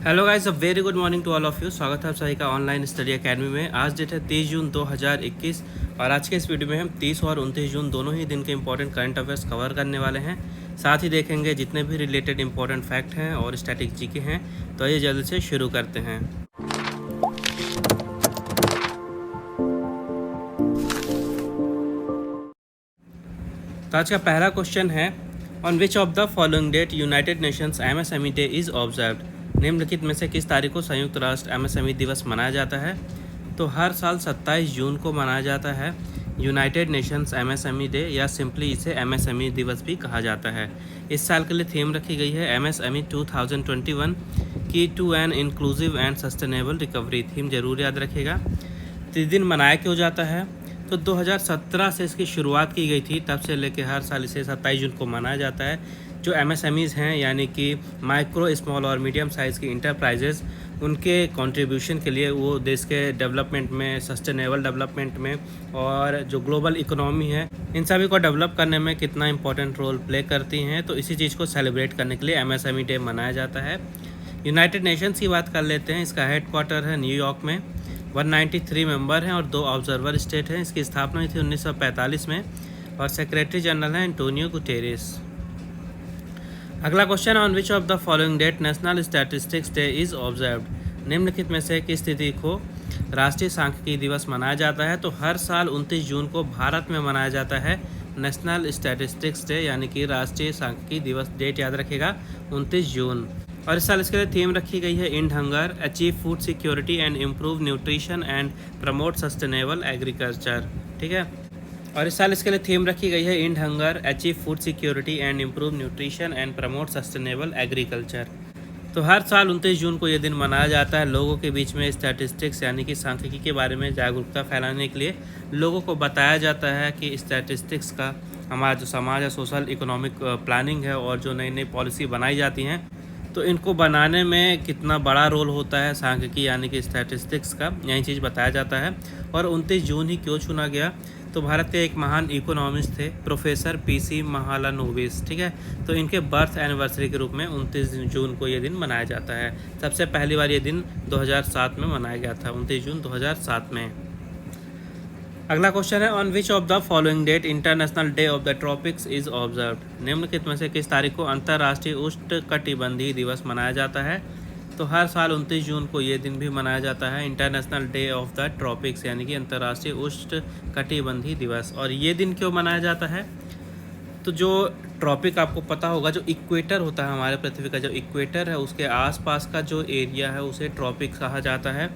Hello guys, a very good morning to all of you. स्वागत है आप सभी का ऑनलाइन स्टडी एकेडमी में। आज डेट है 30 जून 2021 और आज के इस वीडियो में हम 30 और 29 जून दोनों ही दिन के इंपॉर्टेंट करंट अफेयर्स कवर करने वाले हैं। साथ ही देखेंगे जितने भी रिलेटेड इंपॉर्टेंट फैक्ट हैं और स्टैटिक जीके हैं। तो आइए जल्दी से शुरू करते हैं। तो आज का पहला क्वेश्चन है, on which of the following date United Nations MSME day is observed. निम्नलिखित में से किस तारीख को संयुक्त राष्ट्र एमएसएमई दिवस मनाया जाता है। तो हर साल 27 जून को मनाया जाता है यूनाइटेड नेशंस एमएसएमई डे, या सिंपली इसे एमएसएमई दिवस भी कहा जाता है। इस साल के लिए थीम रखी गई है एमएसएमई 2021 की to an inclusive and sustainable recovery. Theme जरूर याद रखिएगा। तो इस दिन मनाया क्यों जाता है, तो 2017 से इसकी शुरुआत की गई थी, तब से लेकर हर साल इसे 27 जून को मनाया जाता है। जो एमएसएमईज़ हैं यानी कि माइक्रो, स्मॉल और मीडियम साइज़ की इंटरप्राइजेज़, उनके कंट्रीब्यूशन के लिए वो देश के डेवलपमेंट में, सस्टेनेबल डेवलपमेंट में और जो ग्लोबल इकोनॉमी है, इन सभी को डेवलप करने में कितना इंपॉर्टेंट रोल प्ले करती हैं। तो इसी चीज़ को सेलिब्रेट करने के लिए एमएसएमई डे मनाया जाता है। यूनाइटेड नेशंस की बात कर लेते हैं। इसका हेडक्वार्टर है न्यूयॉर्क में। 193 मेंबर हैं और 2 ऑब्जर्वर स्टेट हैं। इसकी स्थापना हुई थी 1945 में और सेक्रेटरी जनरल हैं एंटोनियो गुटेरेस। अगला question, on which of the following date national statistics day is observed. निम्नलिखित में से किस तिथि को राष्ट्रीय सांख्यिकी दिवस मनाया जाता है। तो हर साल 29 जून को भारत में मनाया जाता है नेशनल स्टैटिस्टिक्स डे, यानी कि राष्ट्रीय सांख्यिकी दिवस। डेट याद रखिएगा, 29 जून। और इस साल इसके लिए थीम रखी गई है and hunger, achieve food security and improve nutrition and promote sustainable agriculture. ठीक है। और इस साल इसके लिए थीम रखी गई है and hunger, achieve food security and improve nutrition and promote sustainable agriculture. तो हर साल 29 जून को ये दिन मनाया जाता है। लोगों के बीच में स्टैटिस्टिक्स यानी कि सांख्यिकी के बारे में जागरूकता फैलाने के लिए लोगों को बताया जाता है कि स्टैटिस्टिक्स का हमारा जो समाज है, सोशल इकोनॉमिक प्लानिंग है और जो नई नई पॉलिसी बनाई जाती हैं, तो इनको बनाने में कितना बड़ा रोल होता है सांख्यिकी यानी कि स्टैटिस्टिक्स का, यही चीज़ बताया जाता है। और 29 जून ही क्यों चुना गया, तो भारत के एक महान इकोनॉमिस्ट थे प्रोफेसर पीसी महालनोबिस। ठीक है। तो इनके बर्थ एनिवर्सरी के रूप में 29 जून को ये दिन मनाया जाता है। सबसे पहली बार ये दिन 2007 में मनाया गया था, 29 जून 2007 में। अगला क्वेश्चन है, on which of the following date international day of the tropics is observed. निम्नलिखित में से किस तारीख को अंतर्राष्ट्रीय उष्णकटिबंधीय दिवस मनाया जाता है। तो हर साल 29 जून को ये दिन भी मनाया जाता है international day of the tropics, यानी कि अंतर्राष्ट्रीय उष्णकटिबंधीय दिवस। और ये दिन क्यों मनाया जाता है, तो जो ट्रॉपिक आपको पता होगा, जो इक्वेटर होता है हमारे पृथ्वी का, जो इक्वेटर है उसके आसपास का जो एरिया है उसे ट्रॉपिक कहा जाता है।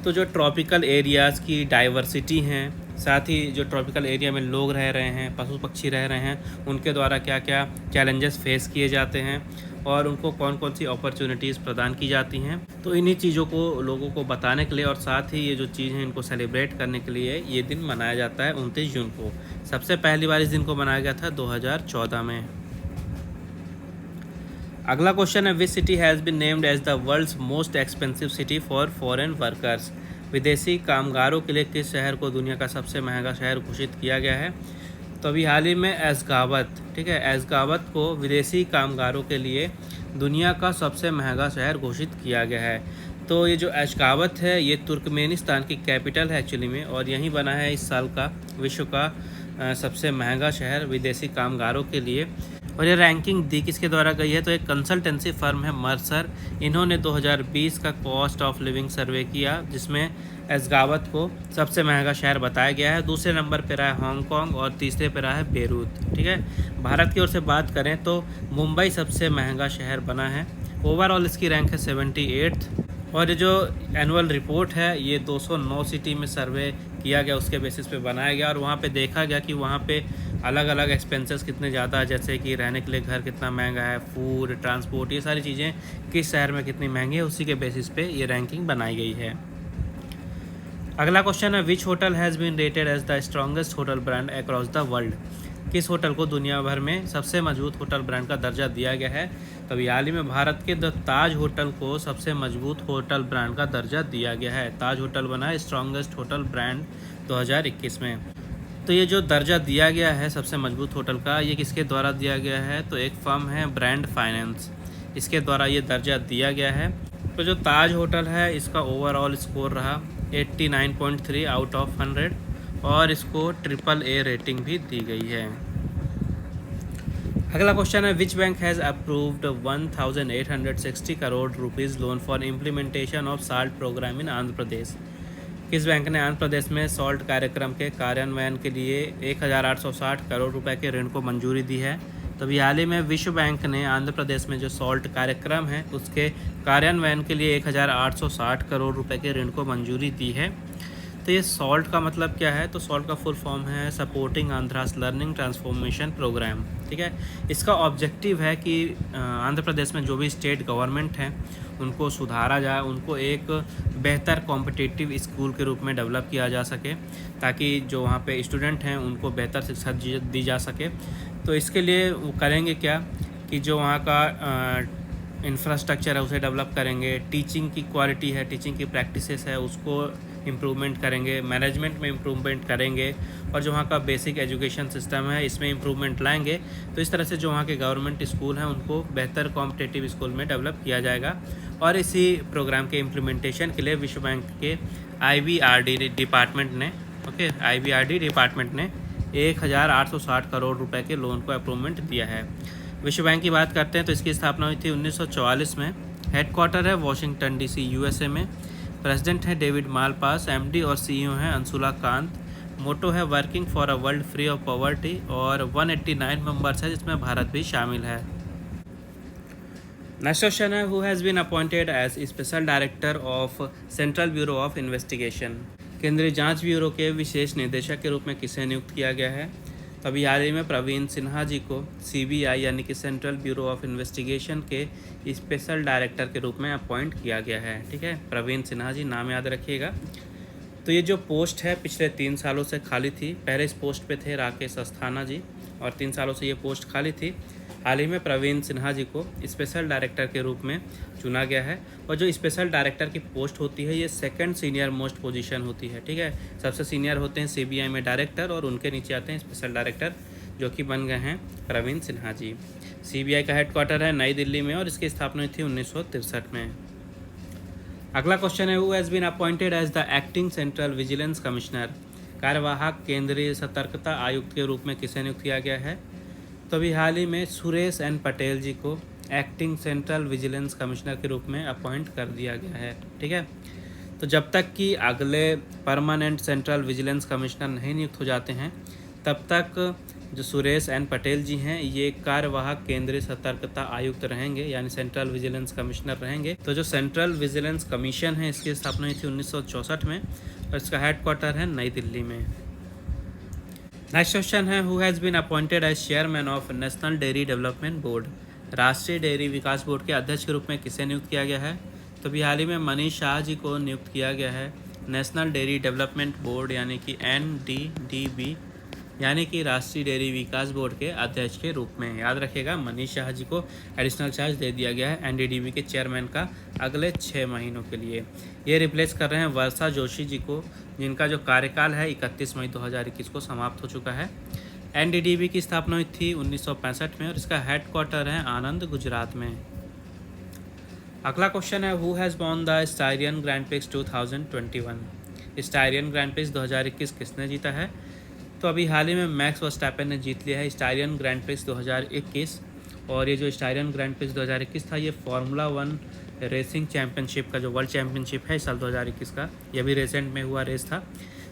तो जो ट्रॉपिकल एरियाज़ की डाइवर्सिटी हैं, साथ ही जो ट्रॉपिकल एरिया में लोग रह रहे हैं, पशु पक्षी रह रहे हैं, उनके द्वारा क्या क्या चैलेंजेस फेस किए जाते हैं और उनको कौन कौन सी अपॉर्चुनिटीज़ प्रदान की जाती हैं, तो इन्हीं चीज़ों को लोगों को बताने के लिए और साथ ही ये जो चीज़ हैं इनको सेलिब्रेट करने के लिए ये दिन मनाया जाता है 29 जून को। सबसे पहली बार इस दिन को मनाया गया था 2014 में। अगला क्वेश्चन है, which city has been named as the world's most expensive city for foreign workers. विदेशी कामगारों के लिए किस शहर को दुनिया का सबसे महंगा शहर घोषित किया गया है। तो अभी हाल ही में एशगाबत, ठीक है, एशगाबत को विदेशी कामगारों के लिए दुनिया का सबसे महंगा शहर घोषित किया गया है। तो ये जो एशगाबत है ये तुर्कमेनिस्तान की कैपिटल है एक्चुअली में, और यहीं बना है इस साल का विश्व का सबसे महंगा शहर विदेशी कामगारों के लिए। और ये रैंकिंग दी किसके द्वारा गई है, तो एक कंसल्टेंसी फर्म है मर्सर। इन्होंने 2020 का कॉस्ट ऑफ लिविंग सर्वे किया जिसमें एशगाबत को सबसे महंगा शहर बताया गया है। दूसरे नंबर पर रहा है हांगकांग और तीसरे पर रहा है बेरूत। ठीक है। भारत की ओर से बात करें तो मुंबई सबसे महंगा शहर बना है। ओवरऑल इसकी रैंक है 78th। और ये जो एनुअल रिपोर्ट है ये 209 सिटी में सर्वे किया गया, उसके बेसिस पे बनाया गया और वहाँ पे देखा गया कि वहाँ पे अलग अलग एक्सपेंसेस कितने ज़्यादा है, जैसे कि रहने के लिए घर कितना महंगा है, फूड, ट्रांसपोर्ट, ये सारी चीज़ें किस शहर में कितनी महंगी है, उसी के बेसिस पे ये रैंकिंग बनाई गई है। अगला क्वेश्चन है, which hotel has been rated as the strongest hotel brand across the world. किस होटल को दुनिया भर में सबसे मजबूत होटल ब्रांड का दर्जा दिया गया है। तभी हाल ही में भारत के द ताज होटल को सबसे मजबूत होटल ब्रांड का दर्जा दिया गया है। ताज होटल बना है स्ट्रॉन्गेस्ट होटल ब्रांड 2021 में। तो ये जो दर्जा दिया गया है सबसे मजबूत होटल का, ये किसके द्वारा दिया गया है, तो एक फर्म है ब्रांड फाइनेंस, इसके द्वारा ये दर्जा दिया गया है। तो जो ताज होटल है इसका ओवरऑल स्कोर रहा 89.3 आउट ऑफ 100 और इसको AAA रेटिंग भी दी गई है। अगला क्वेश्चन है which bank has approved 1860 crore rupees loan for implementation of salt programme in Andhra Pradesh. किस बैंक ने आंध्र प्रदेश में सॉल्ट कार्यक्रम के कार्यान्वयन के लिए 1860 करोड़ रुपए के ऋण को मंजूरी दी है? तो अभी हाल ही में विश्व बैंक ने आंध्र प्रदेश में जो सॉल्ट कार्यक्रम है उसके कार्यान्वयन के लिए 1860 करोड़ रुपए के ऋण को मंजूरी दी है। तो ये सॉल्ट का मतलब क्या है? तो सॉल्ट का फुल फॉर्म है supporting Andhra's learning transformation programme. ठीक है, इसका ऑब्जेक्टिव है कि आंध्र प्रदेश में जो भी स्टेट गवर्नमेंट है उनको सुधारा जाए, उनको एक बेहतर कॉम्पिटिटिव स्कूल के रूप में डेवलप किया जा सके ताकि जो वहाँ पे स्टूडेंट हैं उनको बेहतर शिक्षा दी जा सके। तो इसके लिए वो करेंगे क्या कि जो वहाँ का इंफ्रास्ट्रक्चर है उसे डेवलप करेंगे, टीचिंग की क्वालिटी है, टीचिंग की प्रैक्टिसेस है उसको इम्प्रूवमेंट करेंगे, मैनेजमेंट में इम्प्रूवमेंट करेंगे और जो वहाँ का बेसिक एजुकेशन सिस्टम है इसमें इम्प्रूवमेंट लाएंगे। तो इस तरह से जो वहाँ के गवर्नमेंट स्कूल हैं उनको बेहतर कॉम्पिटिटिव स्कूल में डेवलप किया जाएगा। और इसी प्रोग्राम के इम्प्लीमेंटेशन के लिए विश्व बैंक के IBRD डिपार्टमेंट ने 1860 करोड़ रुपए के लोन को अप्रूवमेंट दिया है। विश्व बैंक की बात करते हैं तो इसकी स्थापना हुई थी 1944 में। हेडक्वार्टर है वॉशिंगटन DC USA में। प्रेसिडेंट है डेविड मालपास। MD और CEO हैं अंशुला कांत। मोटो है working for a world free of poverty और 189 मेंबर्स है जिसमें भारत भी शामिल है। नेक्स्ट क्वेश्चन है who has been appointed as special director of central bureau of investigation. केंद्रीय जांच ब्यूरो के विशेष निदेशक के रूप में किसे नियुक्त किया गया है? तो अभी हाल ही में प्रवीण सिन्हा जी को CBI यानी कि सेंट्रल ब्यूरो ऑफ इन्वेस्टिगेशन के स्पेशल डायरेक्टर के रूप में अपॉइंट किया गया है। ठीक है, प्रवीण सिन्हा जी नाम याद रखिएगा। तो ये जो पोस्ट है पिछले 3 सालों से खाली थी। पहले इस पोस्ट पे थे राकेश अस्थाना जी और 3 सालों से ये पोस्ट खाली थी। हाल ही में प्रवीण सिन्हा जी को स्पेशल डायरेक्टर के रूप में चुना गया है। और जो स्पेशल डायरेक्टर की पोस्ट होती है ये सेकंड सीनियर मोस्ट पोजीशन होती है। ठीक है, सबसे सीनियर होते हैं CBI में डायरेक्टर और उनके नीचे आते हैं स्पेशल डायरेक्टर जो कि बन गए हैं प्रवीण सिन्हा जी। CBI का हेडक्वार्टर है नई दिल्ली में और इसकी स्थापना हुई थी 1963 में। अगला क्वेश्चन है who has been appointed as the acting central vigilance commissioner. कार्यवाहक केंद्रीय सतर्कता आयुक्त के रूप में किसे नियुक्त किया गया है? तो अभी हाल ही में सुरेश N पटेल जी को एक्टिंग सेंट्रल विजिलेंस कमिश्नर के रूप में अपॉइंट कर दिया गया है। ठीक है, तो जब तक कि अगले परमानेंट सेंट्रल विजिलेंस कमिश्नर नहीं नियुक्त हो जाते हैं तब तक जो सुरेश N पटेल जी हैं ये कार्यवाहक केंद्रीय सतर्कता आयुक्त रहेंगे यानी सेंट्रल विजिलेंस कमिश्नर रहेंगे। तो जो सेंट्रल विजिलेंस कमीशन है इसकी स्थापना हुई थी 1964 में और इसका हेडक्वार्टर है नई दिल्ली में। नेक्स्ट क्वेश्चन है who has been appointed as chairman of national dairy development board. राष्ट्रीय डेयरी विकास बोर्ड के अध्यक्ष के रूप में किसे नियुक्त किया गया है? तो अभी हाल ही में मनीष शाह जी को नियुक्त किया गया है नेशनल डेयरी डेवलपमेंट बोर्ड यानी कि NDDB यानी कि राष्ट्रीय डेयरी विकास बोर्ड के अध्यक्ष के रूप में। याद रखिएगा मनीष शाह जी को एडिशनल चार्ज दे दिया गया है NDDB के चेयरमैन का अगले 6 महीनों के लिए। ये रिप्लेस कर रहे हैं वर्षा जोशी जी को जिनका जो कार्यकाल है 31 मई 2021 को समाप्त हो चुका है। NDDB की स्थापना हुई थी 1965 में और इसका हेडक्वार्टर है आनंद गुजरात में। अगला क्वेश्चन है who has won the Styrian Grand Prix 2021। Styrian Grand Prix 2021 किसने जीता है? तो अभी हाल ही में मैक्स वर्स्टैपेन ने जीत लिया है स्टायरियन ग्रैंड प्रिक्स 2021। और ये जो स्टायरियन ग्रैंड प्रिक्स 2021 था ये फार्मूला 1 रेसिंग चैम्पियनशिप का जो वर्ल्ड चैम्पियनशिप है साल 2021 का, यह भी रिसेंट में हुआ रेस था।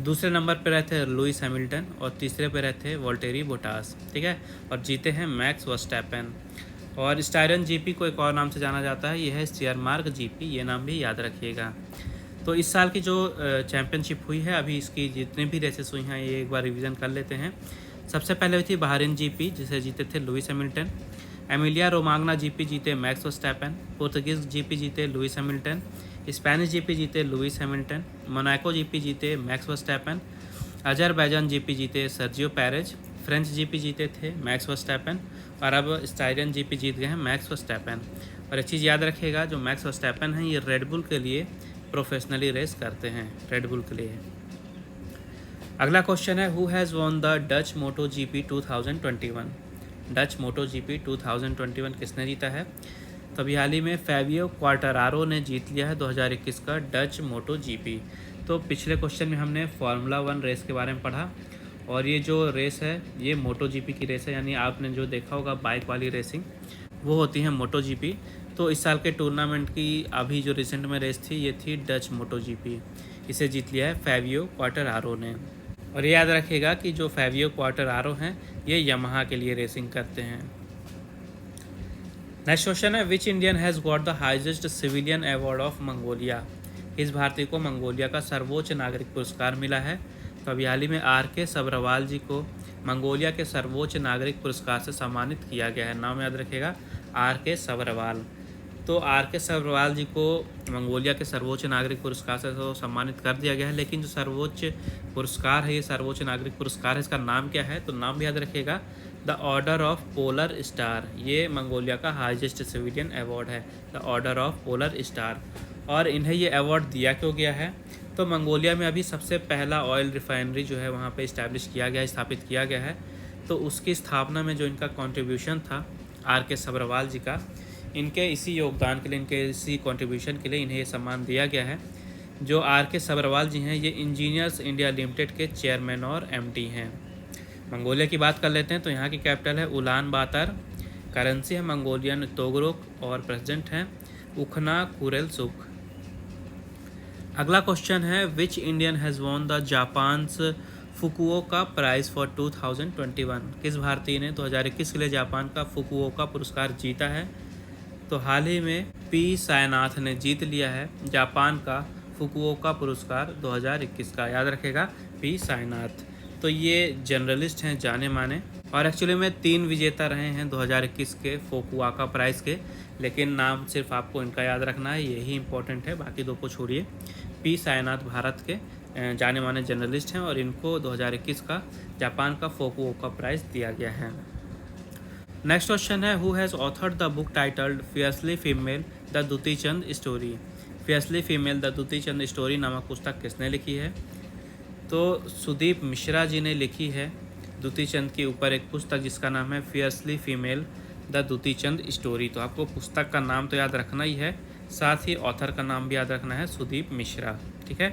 दूसरे नंबर पर रहते लुइस हैमिल्टन और तीसरे पर रहते वॉल्टेरी बोटास। ठीक है, और जीते हैं मैक्स वर्स्टैपेन। और स्टायरियन GP को एक और नाम से जाना जाता है, यह है स्टीयरमार्क GP, ये नाम भी याद रखिएगा। तो इस साल की जो चैम्पियनशिप हुई है अभी इसकी जितनी भी रेसेस हुई हैं ये एक बार रिवीजन कर लेते हैं। सबसे पहले हुई थी बहरीन GP जिसे जीते थे लुइस हैमिल्टन। एमिलिया रोमांगना GP जीते मैक्स वर्स्टैपेन। पुर्तगीज GP जीते लुइस हैमिल्टन। स्पेनिश GP जीते लुइस हैमिल्टन। मोनाको GP जीते मैक्स वर्स्टैपेन। अजरबैजान GP जीते सर्जियो पेरेज। फ्रेंच GP जीते थे मैक्स वर्स्टैपेन और अब स्टायरियन GP जीत गए हैं मैक्स वर्स्टैपेन। और एक चीज़ याद रखिएगा जो मैक्स वर्स्टैपेन हैं ये रेडबुल के लिए प्रोफेशनली रेस करते हैं, रेडबुल के लिए। अगला क्वेश्चन है who has won the Dutch moto GP 2021। Dutch moto GP 2021 किसने जीता है? तो अभी हाल ही में फैबियो क्वार्टरारो ने जीत लिया है 2021 का डच मोटो जीपी। तो पिछले क्वेश्चन में हमने फार्मूला 1 रेस के बारे में पढ़ा, और ये जो रेस है ये मोटो जीपी की रेस है, यानी आपने जो देखा होगा बाइक वाली रेसिंग वो होती है मोटो जीपी। तो इस साल के टूर्नामेंट की अभी जो रिसेंट में रेस थी ये थी डच मोटो जीपी। इसे जीत लिया है फैबियो क्वार्टरारो ने। और ये याद रखिएगा कि जो फैबियो क्वार्टरारो हैं ये यामाहा के लिए रेसिंग करते हैं। नेक्स्ट क्वेश्चन है which Indian has got the highest civilian award of Mongolia. किस भारतीय को मंगोलिया का सर्वोच्च नागरिक पुरस्कार मिला है। तो अभी हाल ही में RK सब्रवाल जी को मंगोलिया के सर्वोच्च नागरिक पुरस्कार से सम्मानित किया गया है। नाम याद रखिएगा RK सब्रवाल। तो RK सब्रवाल जी को मंगोलिया के सर्वोच्च नागरिक पुरस्कार से तो सम्मानित कर दिया गया है, लेकिन जो सर्वोच्च पुरस्कार है ये सर्वोच्च नागरिक पुरस्कार है, इसका नाम क्या है। तो नाम भी याद रखिएगा the order of polar star. ये मंगोलिया का हाईएस्ट सिविलियन अवार्ड है, the order of polar star. और इन्हें ये अवार्ड दिया क्यों गया है। तो मंगोलिया में अभी सबसे पहला ऑयल रिफाइनरी जो है वहाँ पे इस्टेब्लिश किया गया, स्थापित किया गया है। तो उसकी स्थापना में जो इनका कंट्रीब्यूशन था RK सब्रवाल जी का, इनके इसी योगदान के लिए, इनके इसी कंट्रीब्यूशन के लिए इन्हें ये सम्मान दिया गया है। जो RK सब्रवाल जी हैं ये इंजीनियर्स इंडिया लिमिटेड के चेयरमैन और MD हैं। मंगोलिया की बात कर लेते हैं तो यहाँ की कैपिटल है उलान बातर, करेंसी है मंगोलियन तोगरुक और प्रेसिडेंट हैं उखना कुरेलसुख। अगला क्वेश्चन है which Indian has won the Japan's Fukuoka prize for 2021। किस भारतीय ने 2021 के लिए जापान का फुकुओका पुरस्कार जीता है। तो हाल ही में P सायनाथ ने जीत लिया है जापान का फुकुओका पुरस्कार 2021 का। याद रखेगा P सायनाथ। तो ये जर्नलिस्ट हैं जाने माने, और एक्चुअली में 3 विजेता रहे हैं 2021 के फुकुओका प्राइज़ के, लेकिन नाम सिर्फ आपको इनका याद रखना है, यही इंपॉर्टेंट है, बाकी 2 को छोड़िए। P सायनाथ भारत के जाने माने जर्नलिस्ट हैं और इनको 2021 का जापान का फुकुओका प्राइज़ दिया गया है। नेक्स्ट क्वेश्चन है who has authored the book titled fiercely female the Dutee Chand story. Fiercely female the Dutee Chand story नामक पुस्तक किसने लिखी है। तो सुदीप मिश्रा जी ने लिखी है दुती चंद के ऊपर एक पुस्तक जिसका नाम है fiercely female the Dutee Chand story. तो आपको पुस्तक का नाम तो याद रखना ही है, साथ ही ऑथर का नाम भी याद रखना है सुदीप मिश्रा। ठीक है,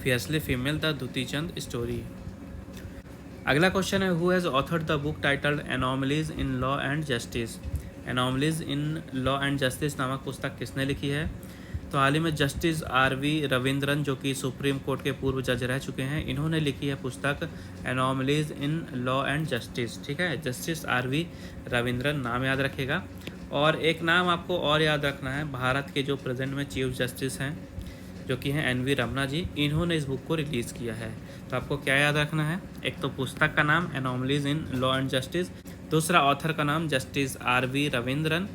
fiercely female the Dutee Chand story. अगला क्वेश्चन है who has authored the book titled anomalies in law and justice. Anomalies in law and justice नामक पुस्तक किसने लिखी है। तो हाल ही में जस्टिस RV रविंद्रन जो कि सुप्रीम कोर्ट के पूर्व जज रह चुके हैं, इन्होंने लिखी है पुस्तक anomalies in law and justice. ठीक है, जस्टिस RV रविंद्रन नाम याद रखेगा। और एक नाम आपको और याद रखना है, भारत के जो प्रेजेंट में चीफ जस्टिस हैं जो कि हैं NV रमना जी, इन्होंने इस बुक को रिलीज़ किया है। तो आपको क्या याद रखना है, एक तो पुस्तक का नाम anomalies in law and justice, दूसरा ऑथर का नाम जस्टिस RV रविंद्रन,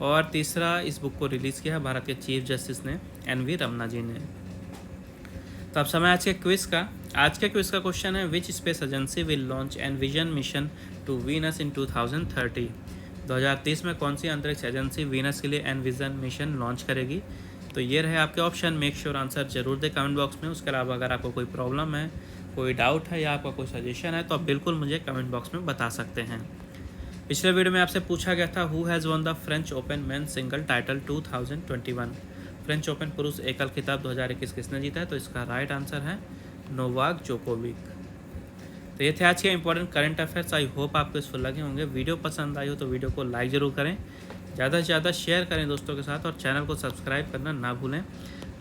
और तीसरा इस बुक को रिलीज़ किया है भारत के चीफ जस्टिस ने NV रमना जी ने। तो अब समय आज के क्विज़ का। आज के क्विज़ का क्वेश्चन है which space agency will launch EnVision mission to Venus in 2030। 2030 में कौन सी अंतरिक्ष एजेंसी वीनस के लिए एनविजन मिशन लॉन्च करेगी। तो ये रहे आपके ऑप्शन। मेक श्योर आंसर जरूर दें कमेंट बॉक्स में। उसके अलावा अगर आपको कोई प्रॉब्लम है, कोई डाउट है या आपका कोई सजेशन है तो आप बिल्कुल मुझे कमेंट बॉक्स में बता सकते हैं। पिछले वीडियो में आपसे पूछा गया था who has one the French open men single title 2021। French open पुरुष एकल खिताब 2021 किसने जीता है। तो इसका राइट आंसर है नोवाक जोकोविक। तो ये थे आज के important current affairs. I hope आपको यूजफुल लगे होंगे। वीडियो पसंद आई हो तो वीडियो को लाइक ज़रूर करें, ज़्यादा से ज़्यादा शेयर करें दोस्तों के साथ, और चैनल को सब्सक्राइब करना ना भूलें।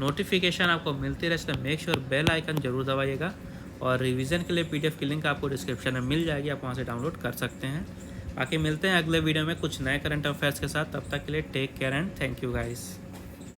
नोटिफिकेशन आपको मिलती रहे इसलिए मेक श्योर बेल आइकन जरूर दबाइएगा। और रिवीजन के लिए PDF की लिंक आपको डिस्क्रिप्शन में मिल जाएगी, आप वहाँ से डाउनलोड कर सकते हैं। बाकी मिलते हैं अगले वीडियो में कुछ नए करंट अफेयर्स के साथ। तब तक के लिए take care and thank you guys.